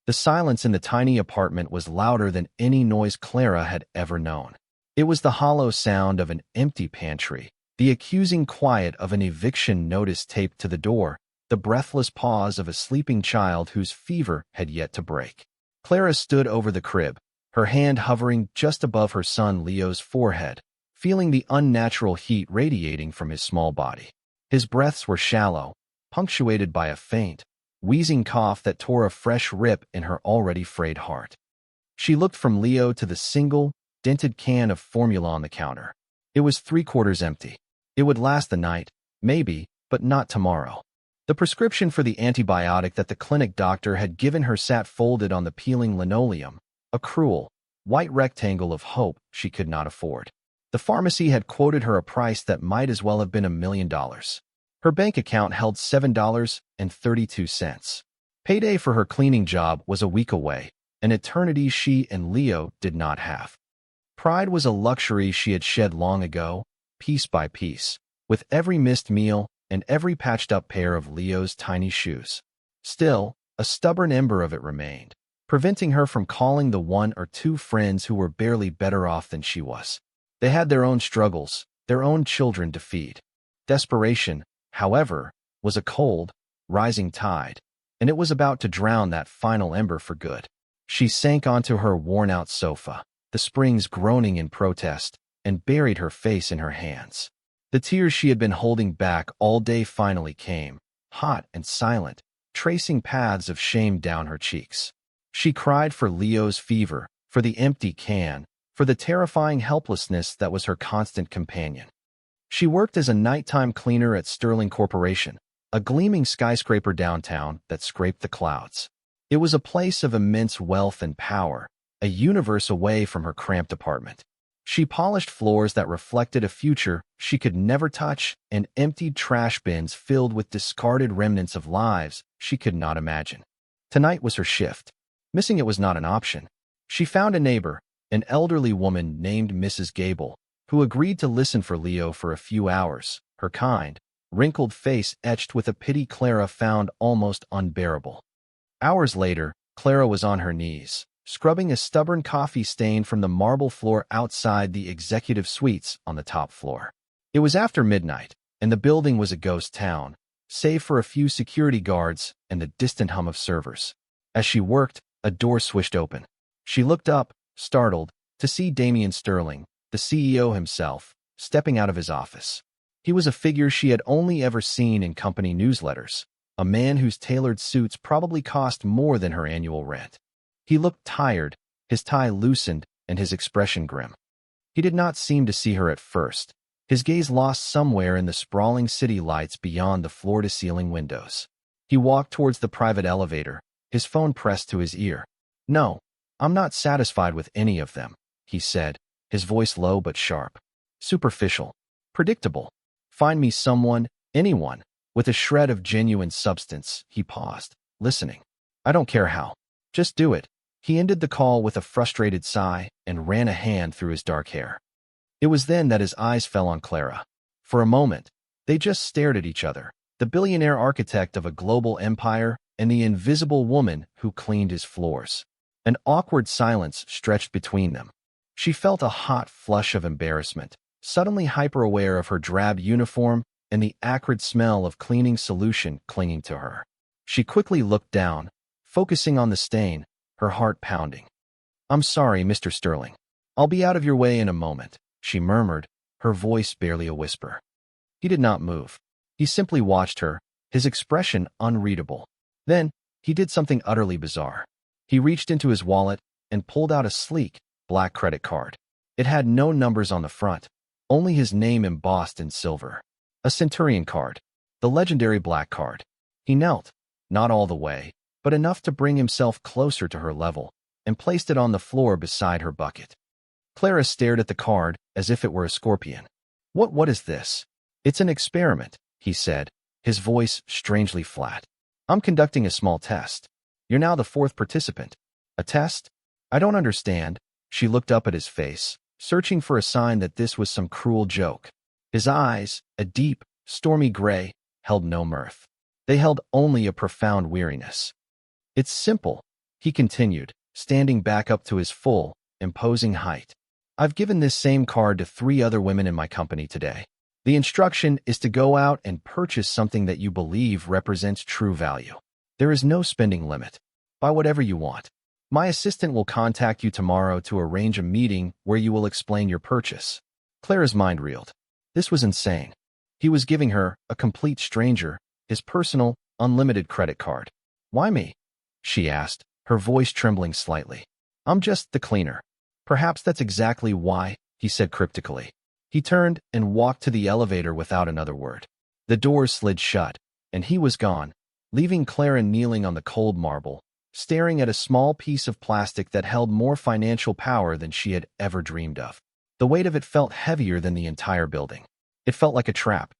The silence in the tiny apartment was louder than any noise Clara had ever known. It was the hollow sound of an empty pantry, the accusing quiet of an eviction notice taped to the door, the breathless pause of a sleeping child whose fever had yet to break. Clara stood over the crib, her hand hovering just above her son Leo's forehead, feeling the unnatural heat radiating from his small body. His breaths were shallow, punctuated by a faint, wheezing cough that tore a fresh rip in her already frayed heart. She looked from Leo to the single, dented can of formula on the counter. It was 3/4 empty. It would last the night, maybe, but not tomorrow. The prescription for the antibiotic that the clinic doctor had given her sat folded on the peeling linoleum, a cruel, white rectangle of hope she could not afford. The pharmacy had quoted her a price that might as well have been $1 million. Her bank account held $7.32. Payday for her cleaning job was a week away, an eternity she and Leo did not have. Pride was a luxury she had shed long ago, piece by piece, with every missed meal and every patched-up pair of Leo's tiny shoes. Still, a stubborn ember of it remained, preventing her from calling the one or two friends who were barely better off than she was. They had their own struggles, their own children to feed. Desperation, however, was a cold, rising tide, and it was about to drown that final ember for good. She sank onto her worn-out sofa, the springs groaning in protest, and buried her face in her hands. The tears she had been holding back all day finally came, hot and silent, tracing paths of shame down her cheeks. She cried for Leo's fever, for the empty can, for the terrifying helplessness that was her constant companion. She worked as a nighttime cleaner at Sterling Corporation, a gleaming skyscraper downtown that scraped the clouds. It was a place of immense wealth and power, a universe away from her cramped apartment. She polished floors that reflected a future she could never touch and emptied trash bins filled with discarded remnants of lives she could not imagine. Tonight was her shift. Missing it was not an option. She found a neighbor, an elderly woman named Mrs. Gable, who agreed to listen for Leo for a few hours, her kind, wrinkled face etched with a pity Clara found almost unbearable. Hours later, Clara was on her knees, scrubbing a stubborn coffee stain from the marble floor outside the executive suites on the top floor. It was after midnight, and the building was a ghost town, save for a few security guards and the distant hum of servers. As she worked, a door swished open. She looked up, startled, to see Damian Sterling, the CEO himself, stepping out of his office. He was a figure she had only ever seen in company newsletters, a man whose tailored suits probably cost more than her annual rent. He looked tired, his tie loosened, and his expression grim. He did not seem to see her at first, his gaze lost somewhere in the sprawling city lights beyond the floor-to-ceiling windows. He walked towards the private elevator, his phone pressed to his ear. "No, I'm not satisfied with any of them," he said, his voice low but sharp. "Superficial. Predictable. Find me someone, anyone, with a shred of genuine substance." He paused, listening. "I don't care how. Just do it." He ended the call with a frustrated sigh and ran a hand through his dark hair. It was then that his eyes fell on Clara. For a moment, they just stared at each other, the billionaire architect of a global empire and the invisible woman who cleaned his floors. An awkward silence stretched between them. She felt a hot flush of embarrassment, suddenly hyper-aware of her drab uniform and the acrid smell of cleaning solution clinging to her. She quickly looked down, focusing on the stain, her heart pounding. "I'm sorry, Mr. Sterling. I'll be out of your way in a moment," she murmured, her voice barely a whisper. He did not move. He simply watched her, his expression unreadable. Then, he did something utterly bizarre. He reached into his wallet and pulled out a sleek, black credit card. It had no numbers on the front, only his name embossed in silver. A Centurion card, the legendary black card. He knelt, not all the way, but enough to bring himself closer to her level, and placed it on the floor beside her bucket. Clara stared at the card as if it were a scorpion. What is this?" "It's an experiment," he said, his voice strangely flat. "I'm conducting a small test. You're now the fourth participant." "A test? I don't understand." She looked up at his face, searching for a sign that this was some cruel joke. His eyes, a deep, stormy gray, held no mirth. They held only a profound weariness. "It's simple," He continued, standing back up to his full, imposing height. I've given this same card to 3 other women in my company today. The instruction is to go out and purchase something that you believe represents true value. There is no spending limit. Buy whatever you want. My assistant will contact you tomorrow to arrange a meeting where you will explain your purchase. Clara's mind reeled. This was insane. He was giving her, a complete stranger, his personal, unlimited credit card. Why me? She asked, her voice trembling slightly. I'm just the cleaner. Perhaps that's exactly why, he said cryptically. He turned and walked to the elevator without another word. The doors slid shut, and he was gone, leaving Clara kneeling on the cold marble, staring at a small piece of plastic that held more financial power than she had ever dreamed of. The weight of it felt heavier than the entire building. It felt like a trap.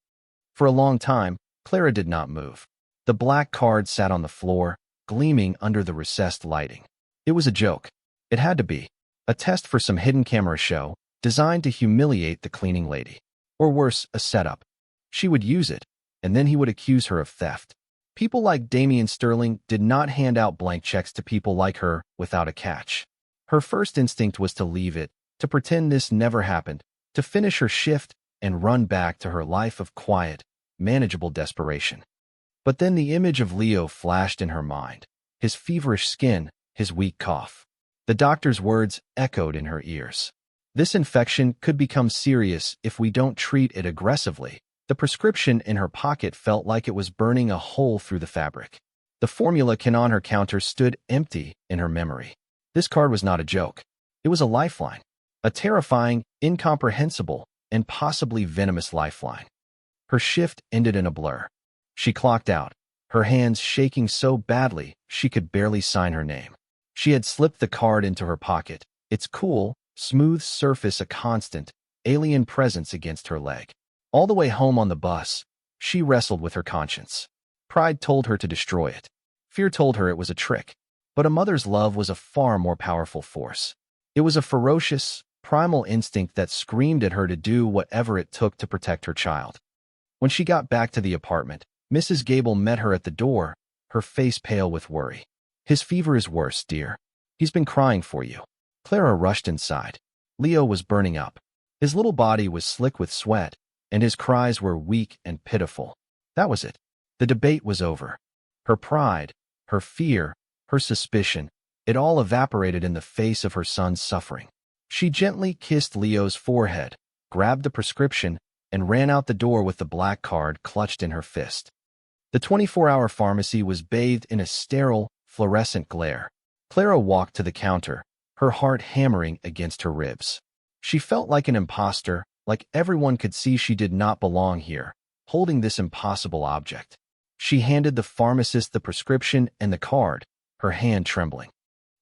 For a long time, Clara did not move. The black card sat on the floor, gleaming under the recessed lighting. It was a joke. It had to be. A test for some hidden camera show, designed to humiliate the cleaning lady. Or worse, a setup. She would use it, and then he would accuse her of theft. People like Damian Sterling did not hand out blank checks to people like her without a catch. Her first instinct was to leave it, to pretend this never happened, to finish her shift and run back to her life of quiet, manageable desperation. But then the image of Leo flashed in her mind, his feverish skin, his weak cough. The doctor's words echoed in her ears. This infection could become serious if we don't treat it aggressively. The prescription in her pocket felt like it was burning a hole through the fabric. The formula can on her counter stood empty in her memory. This card was not a joke. It was a lifeline. A terrifying, incomprehensible, and possibly venomous lifeline. Her shift ended in a blur. She clocked out, her hands shaking so badly she could barely sign her name. She had slipped the card into her pocket, its cool, smooth surface a constant, alien presence against her leg. All the way home on the bus, she wrestled with her conscience. Pride told her to destroy it. Fear told her it was a trick. But a mother's love was a far more powerful force. It was a ferocious, primal instinct that screamed at her to do whatever it took to protect her child. When she got back to the apartment, Mrs. Gable met her at the door, her face pale with worry. His fever is worse, dear. He's been crying for you. Clara rushed inside. Leo was burning up. His little body was slick with sweat, and his cries were weak and pitiful. That was it. The debate was over. Her pride, her fear, her suspicion, it all evaporated in the face of her son's suffering. She gently kissed Leo's forehead, grabbed the prescription, and ran out the door with the black card clutched in her fist. The 24-hour pharmacy was bathed in a sterile, fluorescent glare. Clara walked to the counter, her heart hammering against her ribs. She felt like an imposter, like everyone could see she did not belong here, holding this impossible object. She handed the pharmacist the prescription and the card, her hand trembling.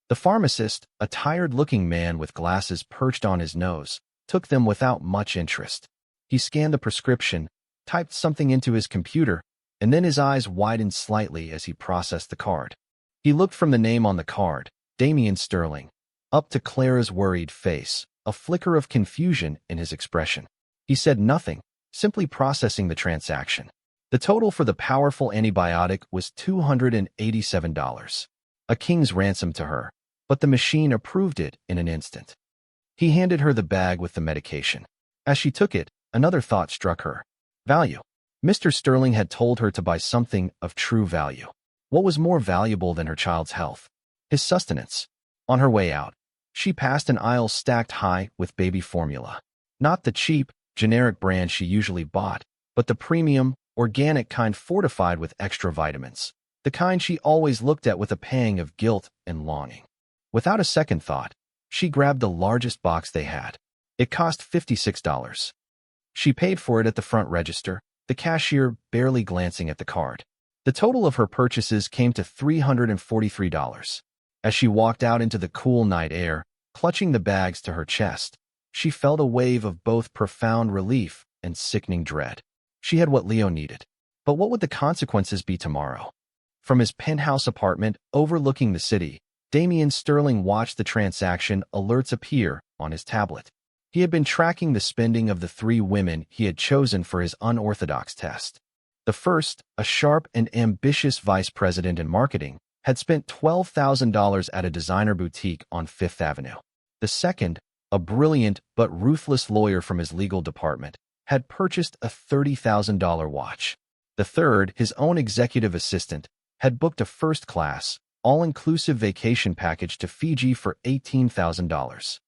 The pharmacist, a tired-looking man with glasses perched on his nose, took them without much interest. He scanned the prescription, typed something into his computer, and then his eyes widened slightly as he processed the card. He looked from the name on the card, Damian Sterling, up to Clara's worried face, a flicker of confusion in his expression. He said nothing, simply processing the transaction. The total for the powerful antibiotic was $287. A king's ransom to her, but the machine approved it in an instant. He handed her the bag with the medication. As she took it, another thought struck her. Value. Mr. Sterling had told her to buy something of true value. What was more valuable than her child's health? His sustenance. On her way out, she passed an aisle stacked high with baby formula. Not the cheap, generic brand she usually bought, but the premium, organic kind fortified with extra vitamins. The kind she always looked at with a pang of guilt and longing. Without a second thought, she grabbed the largest box they had. It cost $56. She paid for it at the front register, the cashier barely glancing at the card. The total of her purchases came to $343. As she walked out into the cool night air, clutching the bags to her chest, she felt a wave of both profound relief and sickening dread. She had what Leo needed. But what would the consequences be tomorrow? From his penthouse apartment overlooking the city, Damian Sterling watched the transaction alerts appear on his tablet. He had been tracking the spending of the 3 women he had chosen for his unorthodox test. The first, a sharp and ambitious vice president in marketing, had spent $12,000 at a designer boutique on Fifth Avenue. The second, a brilliant but ruthless lawyer from his legal department, had purchased a $30,000 watch. The third, his own executive assistant, had booked a first-class, all-inclusive vacation package to Fiji for $18,000.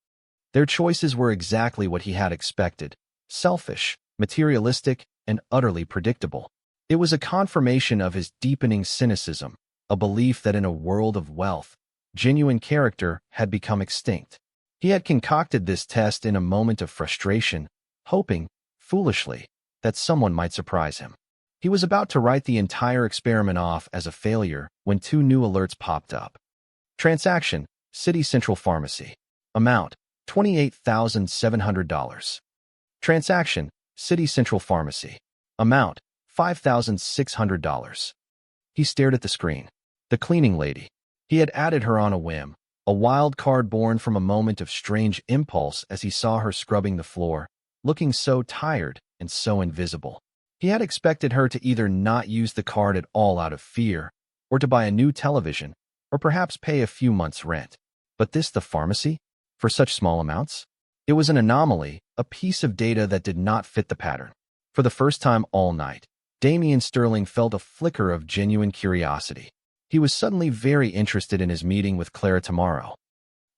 Their choices were exactly what he had expected: selfish, materialistic, and utterly predictable. It was a confirmation of his deepening cynicism, a belief that in a world of wealth, genuine character had become extinct. He had concocted this test in a moment of frustration, hoping, foolishly, that someone might surprise him. He was about to write the entire experiment off as a failure when two new alerts popped up. Transaction: City Central Pharmacy. Amount: $28,700. Transaction: City Central Pharmacy. Amount: $5,600. He stared at the screen. The cleaning lady. He had added her on a whim, a wild card born from a moment of strange impulse as he saw her scrubbing the floor, looking so tired and so invisible. He had expected her to either not use the card at all out of fear, or to buy a new television, or perhaps pay a few months' rent. But this, the pharmacy? For such small amounts? It was an anomaly, a piece of data that did not fit the pattern. For the first time all night, Damian Sterling felt a flicker of genuine curiosity. He was suddenly very interested in his meeting with Clara tomorrow.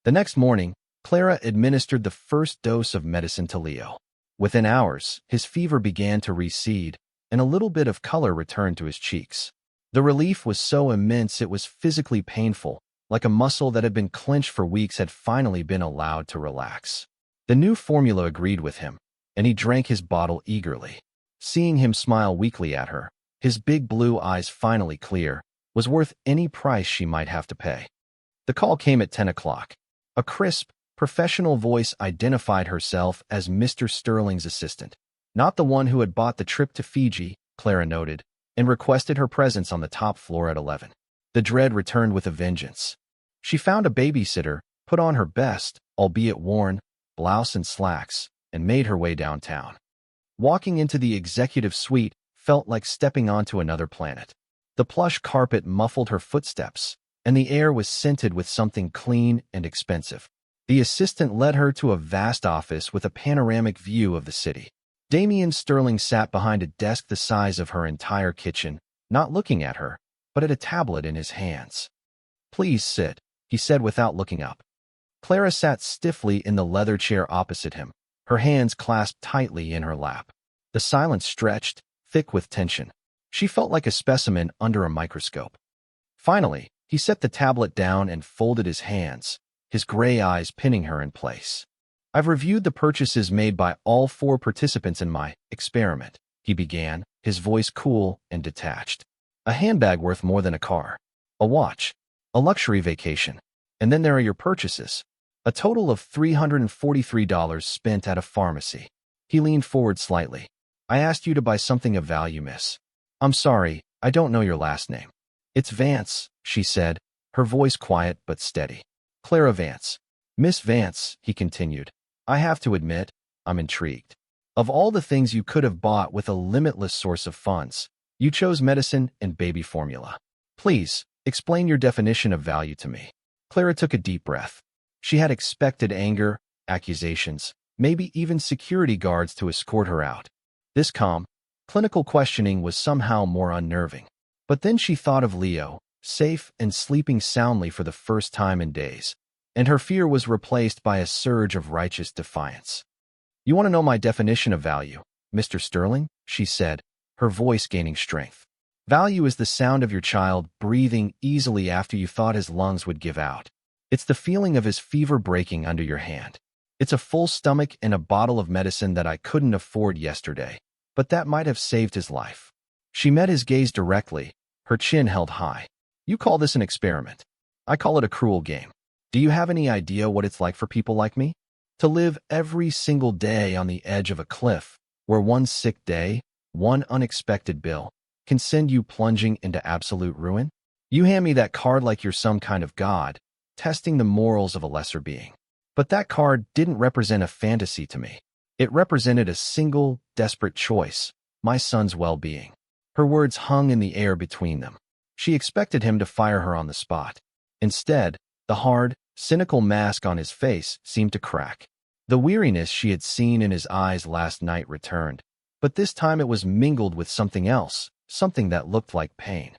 The next morning, Clara administered the first dose of medicine to Leo. Within hours, his fever began to recede, and a little bit of color returned to his cheeks. The relief was so immense it was physically painful, like a muscle that had been clenched for weeks had finally been allowed to relax. The new formula agreed with him, and he drank his bottle eagerly. Seeing him smile weakly at her, his big blue eyes finally clear, was worth any price she might have to pay. The call came at 10 o'clock. A crisp, professional voice identified herself as Mr. Sterling's assistant, not the one who had bought the trip to Fiji, Clara noted, and requested her presence on the top floor at 11. The dread returned with a vengeance. She found a babysitter, put on her best, albeit worn, blouse and slacks, and made her way downtown. Walking into the executive suite felt like stepping onto another planet. The plush carpet muffled her footsteps, and the air was scented with something clean and expensive. The assistant led her to a vast office with a panoramic view of the city. Damian Sterling sat behind a desk the size of her entire kitchen, not looking at her, but at a tablet in his hands. "Please sit," he said without looking up. Clara sat stiffly in the leather chair opposite him, her hands clasped tightly in her lap. The silence stretched, thick with tension. She felt like a specimen under a microscope. Finally, he set the tablet down and folded his hands, his gray eyes pinning her in place. "I've reviewed the purchases made by all 4 participants in my experiment," he began, his voice cool and detached. "A handbag worth more than a car, a watch, a luxury vacation, and then there are your purchases. A total of $343 spent at a pharmacy." He leaned forward slightly. "I asked you to buy something of value, miss. I'm sorry, I don't know your last name." "It's Vance," she said, her voice quiet but steady. "Clara Vance." "Miss Vance," he continued, "I have to admit, I'm intrigued. Of all the things you could have bought with a limitless source of funds, you chose medicine and baby formula. Please, explain your definition of value to me." Clara took a deep breath. She had expected anger, accusations, maybe even security guards to escort her out. This calm, clinical questioning was somehow more unnerving. But then she thought of Leo, safe and sleeping soundly for the first time in days, and her fear was replaced by a surge of righteous defiance. "You want to know my definition of value, Mr. Sterling?" she said, her voice gaining strength. "Value is the sound of your child breathing easily after you thought his lungs would give out. It's the feeling of his fever breaking under your hand. It's a full stomach and a bottle of medicine that I couldn't afford yesterday, but that might have saved his life." She met his gaze directly, her chin held high. "You call this an experiment. I call it a cruel game. Do you have any idea what it's like for people like me? To live every single day on the edge of a cliff, where one sick day, one unexpected bill, can send you plunging into absolute ruin? You hand me that card like you're some kind of god, testing the morals of a lesser being. But that card didn't represent a fantasy to me. It represented a single, desperate choice, my son's well-being." Her words hung in the air between them. She expected him to fire her on the spot. Instead, the hard, cynical mask on his face seemed to crack. The weariness she had seen in his eyes last night returned, but this time it was mingled with something else, something that looked like pain.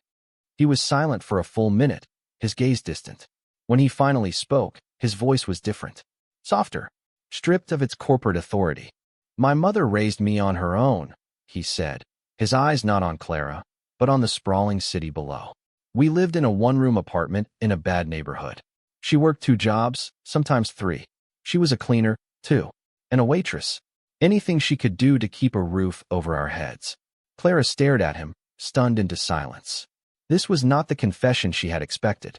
He was silent for a full minute, his gaze distant. When he finally spoke, his voice was different, softer, stripped of its corporate authority. "My mother raised me on her own," he said, his eyes not on Clara, but on the sprawling city below. "We lived in a one-room apartment in a bad neighborhood. She worked 2 jobs, sometimes 3. She was a cleaner, too, and a waitress. Anything she could do to keep a roof over our heads." Clara stared at him, stunned into silence. This was not the confession she had expected.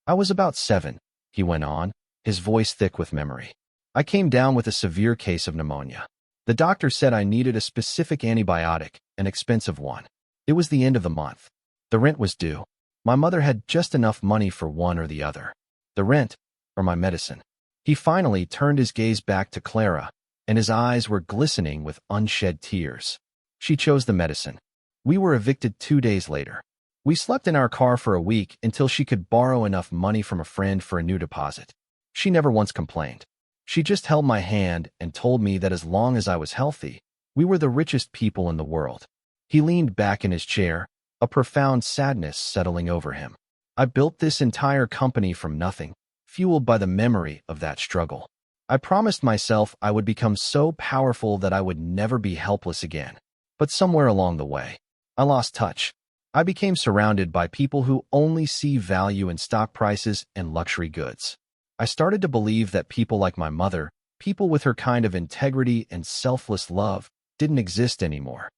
"I was about 7, he went on, his voice thick with memory. "I came down with a severe case of pneumonia. The doctor said I needed a specific antibiotic, an expensive one. It was the end of the month. The rent was due. My mother had just enough money for one or the other. The rent, or my medicine." He finally turned his gaze back to Clara, and his eyes were glistening with unshed tears. "She chose the medicine. We were evicted 2 days later. We slept in our car for a week until she could borrow enough money from a friend for a new deposit. She never once complained. She just held my hand and told me that as long as I was healthy, we were the richest people in the world." He leaned back in his chair, a profound sadness settling over him. "I built this entire company from nothing, fueled by the memory of that struggle. I promised myself I would become so powerful that I would never be helpless again. But somewhere along the way, I lost touch. I became surrounded by people who only see value in stock prices and luxury goods. I started to believe that people like my mother, people with her kind of integrity and selfless love, didn't exist anymore."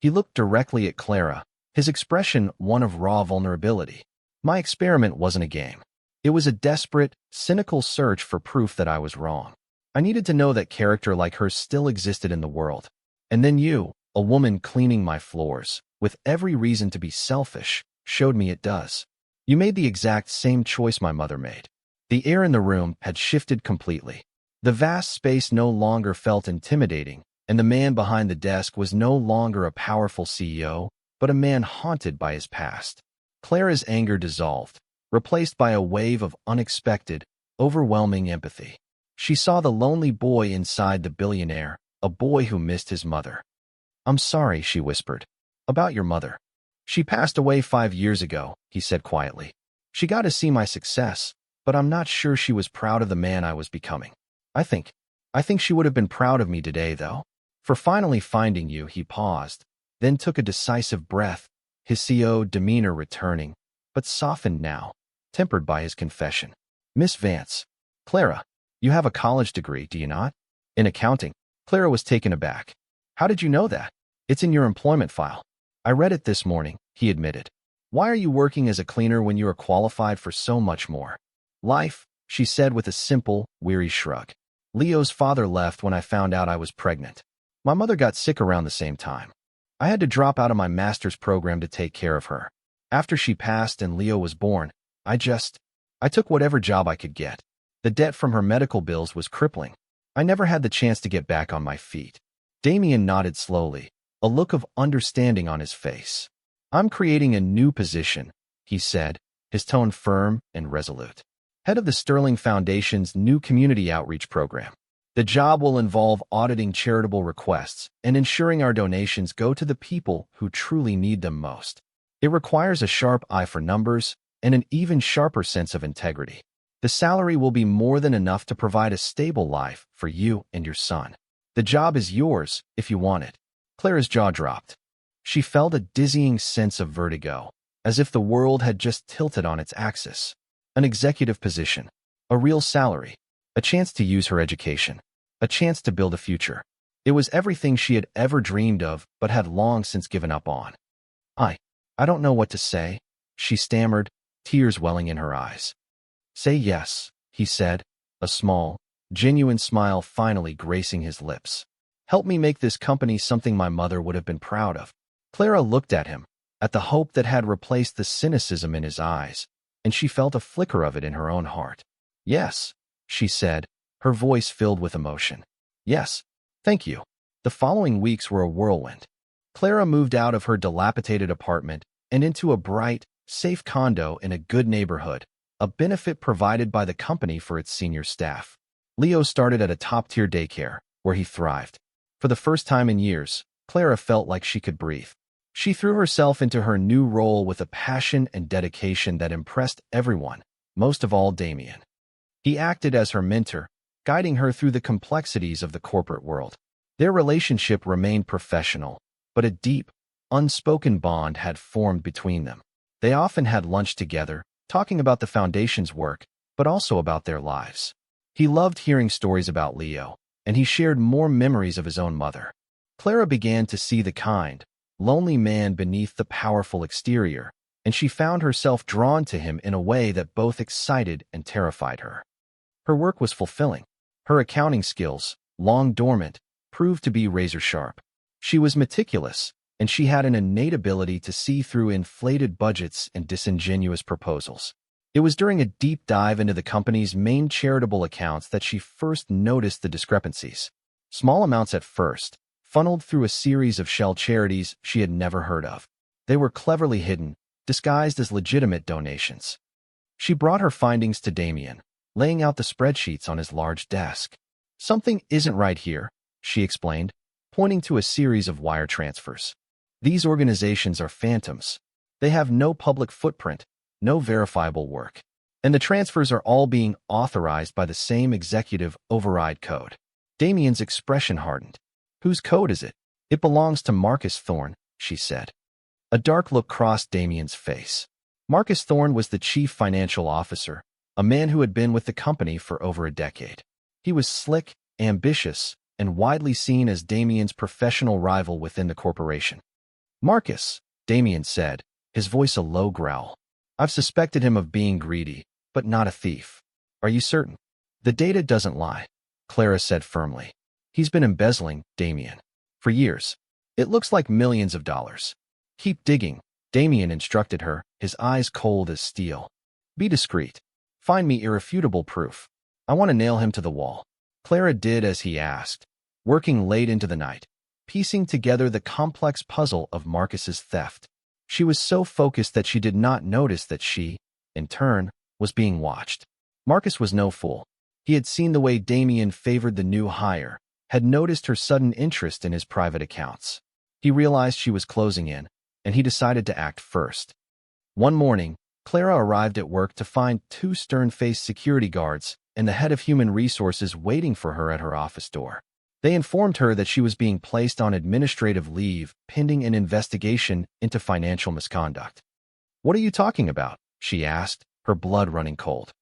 He looked directly at Clara, his expression one of raw vulnerability. "My experiment wasn't a game. It was a desperate, cynical search for proof that I was wrong. I needed to know that character like hers still existed in the world. And then you, a woman cleaning my floors, with every reason to be selfish, showed me it does. You made the exact same choice my mother made." The air in the room had shifted completely. The vast space no longer felt intimidating, and the man behind the desk was no longer a powerful CEO, but a man haunted by his past. Clara's anger dissolved, replaced by a wave of unexpected, overwhelming empathy. She saw the lonely boy inside the billionaire, a boy who missed his mother. "I'm sorry," she whispered. "About your mother. She passed away 5 years ago," he said quietly. "She got to see my success, but I'm not sure she was proud of the man I was becoming. I think she would have been proud of me today, though. For finally finding you." He paused, then took a decisive breath, his CEO demeanor returning, but softened now, tempered by his confession. "Miss Vance. Clara, you have a college degree, do you not? In accounting." Clara was taken aback. "How did you know that?" "It's in your employment file. I read it this morning," he admitted. "Why are you working as a cleaner when you are qualified for so much more?" "Life," she said with a simple, weary shrug. "Leo's father left when I found out I was pregnant. My mother got sick around the same time. I had to drop out of my master's program to take care of her. After she passed and Leo was born, I took whatever job I could get. The debt from her medical bills was crippling. I never had the chance to get back on my feet." Damien nodded slowly, a look of understanding on his face. "I'm creating a new position," he said, his tone firm and resolute. "Head of the Sterling Foundation's new community outreach program. The job will involve auditing charitable requests and ensuring our donations go to the people who truly need them most. It requires a sharp eye for numbers and an even sharper sense of integrity. The salary will be more than enough to provide a stable life for you and your son. The job is yours if you want it." Clara's jaw dropped. She felt a dizzying sense of vertigo, as if the world had just tilted on its axis. An executive position, a real salary, a chance to use her education, a chance to build a future. It was everything she had ever dreamed of but had long since given up on. I don't know what to say," she stammered, tears welling in her eyes. "Say yes," he said, a small, genuine smile finally gracing his lips. "Help me make this company something my mother would have been proud of." Clara looked at him, at the hope that had replaced the cynicism in his eyes, and she felt a flicker of it in her own heart. "Yes," she said, her voice filled with emotion. "Yes, thank you." The following weeks were a whirlwind. Clara moved out of her dilapidated apartment and into a bright, safe condo in a good neighborhood, a benefit provided by the company for its senior staff. Leo started at a top-tier daycare, where he thrived. For the first time in years, Clara felt like she could breathe. She threw herself into her new role with a passion and dedication that impressed everyone, most of all Damien. He acted as her mentor, guiding her through the complexities of the corporate world. Their relationship remained professional, but a deep, unspoken bond had formed between them. They often had lunch together, talking about the foundation's work, but also about their lives. He loved hearing stories about Leo, and he shared more memories of his own mother. Clara began to see the kind, lonely man beneath the powerful exterior, and she found herself drawn to him in a way that both excited and terrified her. Her work was fulfilling. Her accounting skills, long dormant, proved to be razor-sharp. She was meticulous, and she had an innate ability to see through inflated budgets and disingenuous proposals. It was during a deep dive into the company's main charitable accounts that she first noticed the discrepancies. Small amounts at first, funneled through a series of shell charities she had never heard of. They were cleverly hidden, disguised as legitimate donations. She brought her findings to Damien, laying out the spreadsheets on his large desk. "Something isn't right here," she explained, pointing to a series of wire transfers. "These organizations are phantoms. They have no public footprint, no verifiable work. And the transfers are all being authorized by the same executive override code." Damien's expression hardened. "Whose code is it?" "It belongs to Marcus Thorne," she said. A dark look crossed Damien's face. Marcus Thorne was the chief financial officer, a man who had been with the company for over a decade. He was slick, ambitious, and widely seen as Damien's professional rival within the corporation. "Marcus," Damien said, his voice a low growl. "I've suspected him of being greedy, but not a thief." "Are you certain?" "The data doesn't lie," Clara said firmly. "He's been embezzling, Damien, for years. It looks like millions of dollars." "Keep digging," Damien instructed her, his eyes cold as steel. "Be discreet. Find me irrefutable proof. I want to nail him to the wall." Clara did as he asked, working late into the night, piecing together the complex puzzle of Marcus's theft. She was so focused that she did not notice that she, in turn, was being watched. Marcus was no fool. He had seen the way Damien favored the new hire, had noticed her sudden interest in his private accounts. He realized she was closing in, and he decided to act first. One morning, Clara arrived at work to find two stern-faced security guards and the head of human resources waiting for her at her office door. They informed her that she was being placed on administrative leave pending an investigation into financial misconduct. "What are you talking about?" she asked, her blood running cold.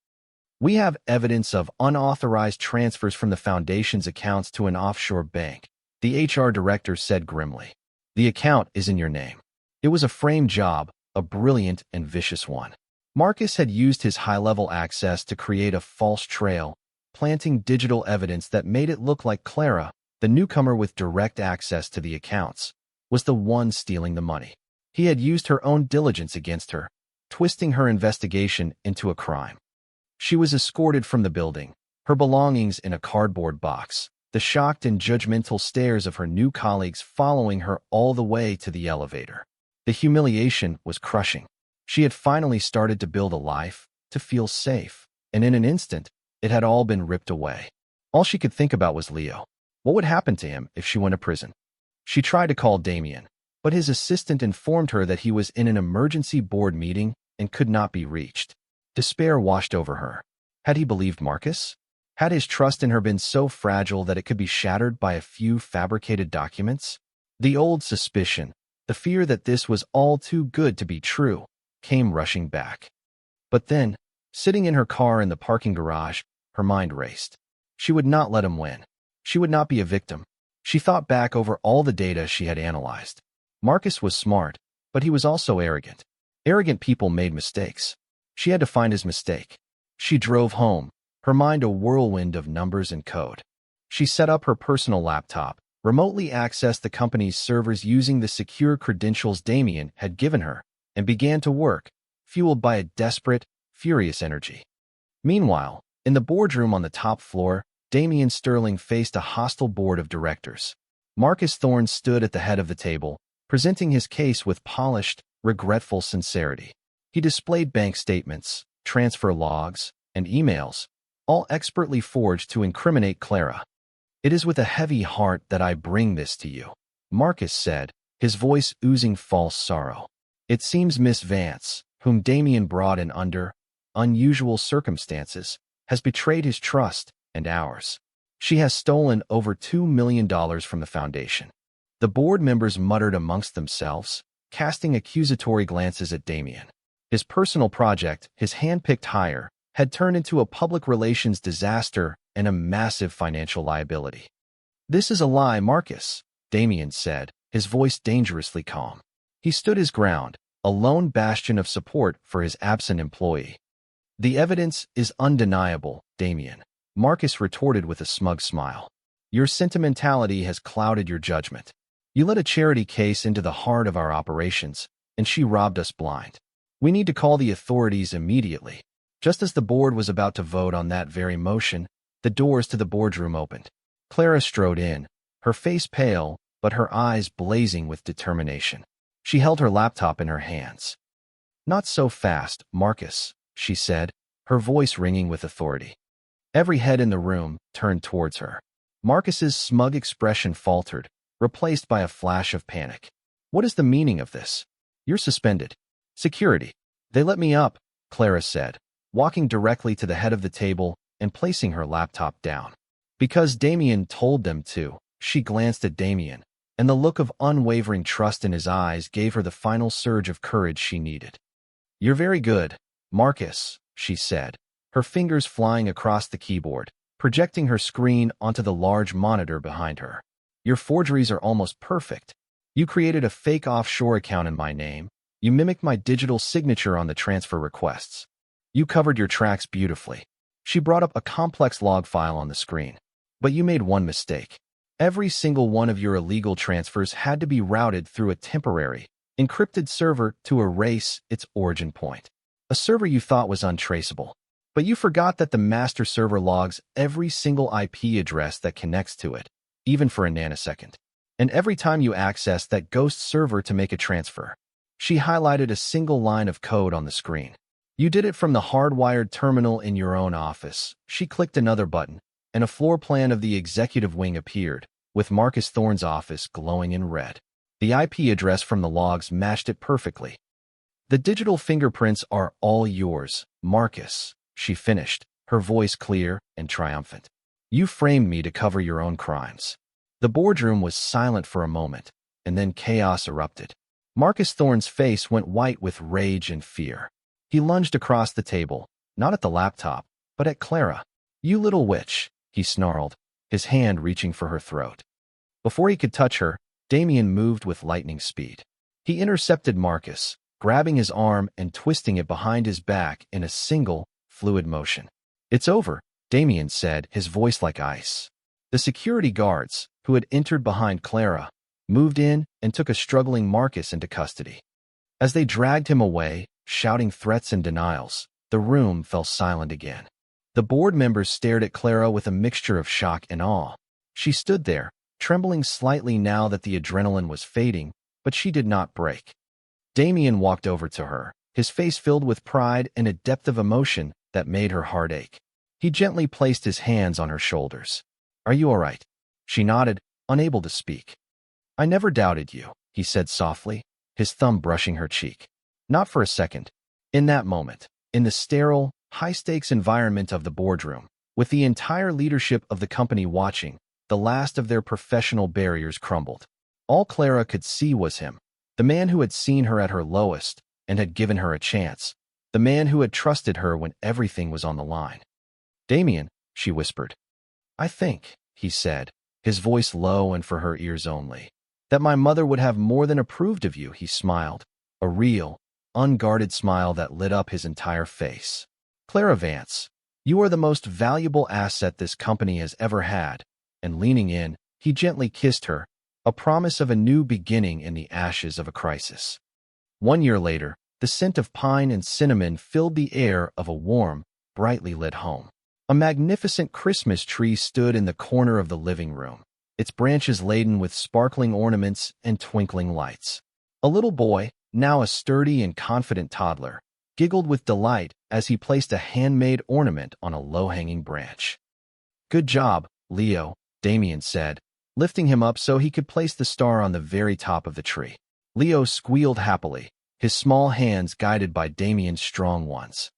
"We have evidence of unauthorized transfers from the foundation's accounts to an offshore bank," the HR director said grimly. "The account is in your name." It was a frame job, a brilliant and vicious one. Marcus had used his high-level access to create a false trail, planting digital evidence that made it look like Clara, the newcomer with direct access to the accounts, was the one stealing the money. He had used her own diligence against her, twisting her investigation into a crime. She was escorted from the building, her belongings in a cardboard box, the shocked and judgmental stares of her new colleagues following her all the way to the elevator. The humiliation was crushing. She had finally started to build a life, to feel safe, and in an instant, it had all been ripped away. All she could think about was Leo. What would happen to him if she went to prison? She tried to call Damien, but his assistant informed her that he was in an emergency board meeting and could not be reached. Despair washed over her. Had he believed Marcus? Had his trust in her been so fragile that it could be shattered by a few fabricated documents? The old suspicion, the fear that this was all too good to be true, came rushing back. But then, sitting in her car in the parking garage, her mind raced. She would not let him win. She would not be a victim. She thought back over all the data she had analyzed. Marcus was smart, but he was also arrogant. Arrogant people made mistakes. She had to find his mistake. She drove home, her mind a whirlwind of numbers and code. She set up her personal laptop, remotely accessed the company's servers using the secure credentials Damien had given her, and began to work, fueled by a desperate, furious energy. Meanwhile, in the boardroom on the top floor, Damien Sterling faced a hostile board of directors. Marcus Thorne stood at the head of the table, presenting his case with polished, regretful sincerity. He displayed bank statements, transfer logs, and emails, all expertly forged to incriminate Clara. "It is with a heavy heart that I bring this to you," Marcus said, his voice oozing false sorrow. "It seems Miss Vance, whom Damien brought in under unusual circumstances, has betrayed his trust and ours. She has stolen over $2 million from the foundation." The board members muttered amongst themselves, casting accusatory glances at Damien. His personal project, his hand-picked hire, had turned into a public relations disaster and a massive financial liability. "This is a lie, Marcus," Damien said, his voice dangerously calm. He stood his ground, a lone bastion of support for his absent employee. "The evidence is undeniable, Damien," Marcus retorted with a smug smile. "Your sentimentality has clouded your judgment. You let a charity case into the heart of our operations, and she robbed us blind. We need to call the authorities immediately." Just as the board was about to vote on that very motion, the doors to the boardroom opened. Clara strode in, her face pale, but her eyes blazing with determination. She held her laptop in her hands. "Not so fast, Marcus," she said, her voice ringing with authority. Every head in the room turned towards her. Marcus's smug expression faltered, replaced by a flash of panic. "What is the meaning of this?" "You're suspended." "Security. They let me up," Clara said, walking directly to the head of the table and placing her laptop down. "Because Damien told them to." She glanced at Damien, and the look of unwavering trust in his eyes gave her the final surge of courage she needed. "You're very good, Marcus," she said, her fingers flying across the keyboard, projecting her screen onto the large monitor behind her. "Your forgeries are almost perfect. You created a fake offshore account in my name. You mimicked my digital signature on the transfer requests. You covered your tracks beautifully." She brought up a complex log file on the screen. "But you made one mistake. Every single one of your illegal transfers had to be routed through a temporary, encrypted server to erase its origin point. A server you thought was untraceable. But you forgot that the master server logs every single IP address that connects to it, even for a nanosecond. And every time you access that ghost server to make a transfer." She highlighted a single line of code on the screen. "You did it from the hardwired terminal in your own office." She clicked another button, and a floor plan of the executive wing appeared, with Marcus Thorne's office glowing in red. The IP address from the logs matched it perfectly. "The digital fingerprints are all yours, Marcus," she finished, her voice clear and triumphant. "You framed me to cover your own crimes." The boardroom was silent for a moment, and then chaos erupted. Marcus Thorne's face went white with rage and fear. He lunged across the table, not at the laptop, but at Clara. "You little witch," he snarled, his hand reaching for her throat. Before he could touch her, Damien moved with lightning speed. He intercepted Marcus, grabbing his arm and twisting it behind his back in a single, fluid motion. "It's over," Damien said, his voice like ice. The security guards, who had entered behind Clara, moved in and took a struggling Marcus into custody. As they dragged him away, shouting threats and denials, the room fell silent again. The board members stared at Clara with a mixture of shock and awe. She stood there, trembling slightly now that the adrenaline was fading, but she did not break. Damien walked over to her, his face filled with pride and a depth of emotion that made her heart ache. He gently placed his hands on her shoulders. "Are you all right?" She nodded, unable to speak. "I never doubted you," he said softly, his thumb brushing her cheek. Not for a second. In that moment, in the sterile, high-stakes environment of the boardroom, with the entire leadership of the company watching, the last of their professional barriers crumbled. All Clara could see was him, the man who had seen her at her lowest and had given her a chance, the man who had trusted her when everything was on the line. "Damien," she whispered. "I think," he said, his voice low and for her ears only, "that my mother would have more than approved of you." He smiled, a real, unguarded smile that lit up his entire face. "Clara Vance, you are the most valuable asset this company has ever had," and leaning in, he gently kissed her, a promise of a new beginning in the ashes of a crisis. 1 year later, the scent of pine and cinnamon filled the air of a warm, brightly lit home. A magnificent Christmas tree stood in the corner of the living room, its branches laden with sparkling ornaments and twinkling lights. A little boy, now a sturdy and confident toddler, giggled with delight as he placed a handmade ornament on a low-hanging branch. "Good job, Leo," Damien said, lifting him up so he could place the star on the very top of the tree. Leo squealed happily, his small hands guided by Damien's strong ones.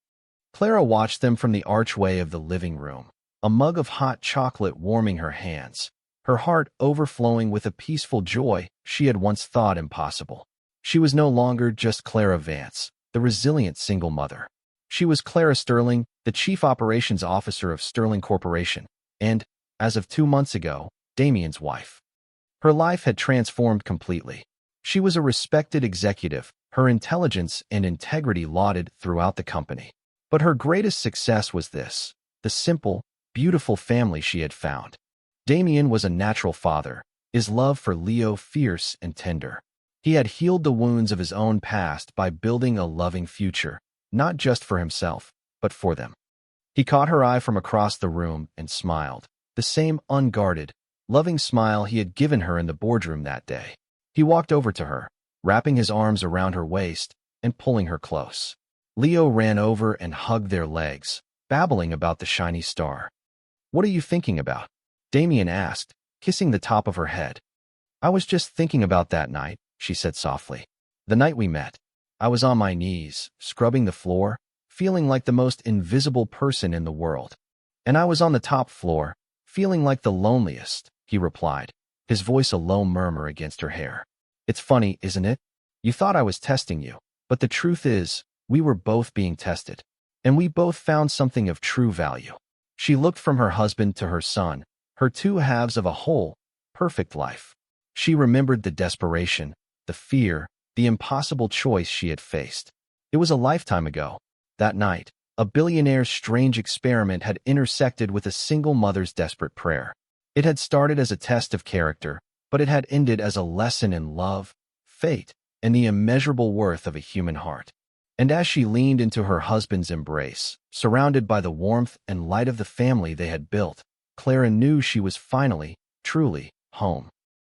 Clara watched them from the archway of the living room, a mug of hot chocolate warming her hands, her heart overflowing with a peaceful joy she had once thought impossible. She was no longer just Clara Vance, the resilient single mother. She was Clara Sterling, the Chief Operations Officer of Sterling Corporation, and, as of 2 months ago, Damien's wife. Her life had transformed completely. She was a respected executive, her intelligence and integrity lauded throughout the company. But her greatest success was this, the simple, beautiful family she had found. Damien was a natural father, his love for Leo fierce and tender. He had healed the wounds of his own past by building a loving future, not just for himself, but for them. He caught her eye from across the room and smiled, the same unguarded, loving smile he had given her in the boardroom that day. He walked over to her, wrapping his arms around her waist and pulling her close. Leo ran over and hugged their legs, babbling about the shiny star. "What are you thinking about?" Damien asked, kissing the top of her head. "I was just thinking about that night," she said softly. "The night we met. I was on my knees, scrubbing the floor, feeling like the most invisible person in the world. And I was on the top floor, feeling like the loneliest," he replied, his voice a low murmur against her hair. "It's funny, isn't it? You thought I was testing you, but the truth is, we were both being tested, and we both found something of true value." She looked from her husband to her son, her two halves of a whole, perfect life. She remembered the desperation, the fear, the impossible choice she had faced. It was a lifetime ago. That night, a billionaire's strange experiment had intersected with a single mother's desperate prayer. It had started as a test of character, but it had ended as a lesson in love, fate, and the immeasurable worth of a human heart. And as she leaned into her husband's embrace, surrounded by the warmth and light of the family they had built, Clara knew she was finally, truly, home.